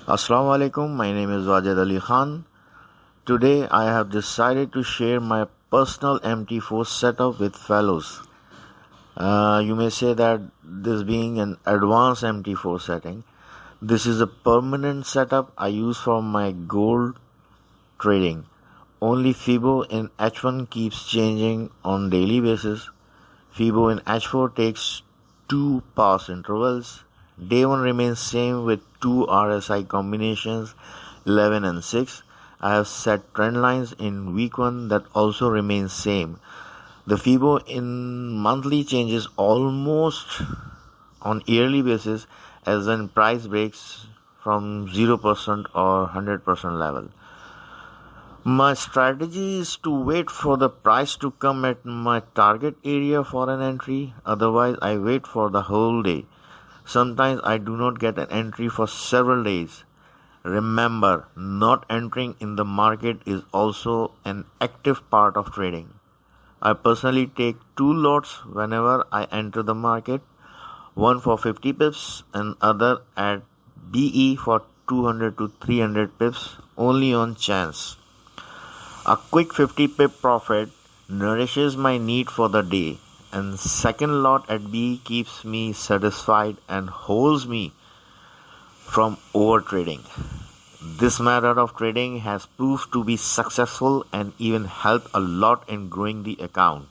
Assalamu alaikum, my name is Wajid Ali Khan. Today I have decided to share my personal MT4 setup with fellows. You may say that this being an advanced MT4 setting, this is a permanent setup I use for my gold trading. Only FIBO in H1 keeps changing on daily basis. FIBO in H4 takes 2 pass intervals. Day 1 remains same with 2 RSI combinations 11 and 6. I have set trend lines in week 1 that also remains same. The FIBO in monthly changes almost on yearly basis as when price breaks from 0% or 100% level. My strategy is to wait for the price to come at my target area for an entry. Otherwise, I wait for the whole day. Sometimes I do not get an entry for several days. Remember, not entering in the market is also an active part of trading. I personally take 2 lots whenever I enter the market, one for 50 pips and other at BE for 200 to 300 pips only on chance. A quick 50 pip profit nourishes my need for the day, and second lot at B keeps me satisfied and holds me from over trading. This method of trading has proved to be successful and even helped a lot in growing the account.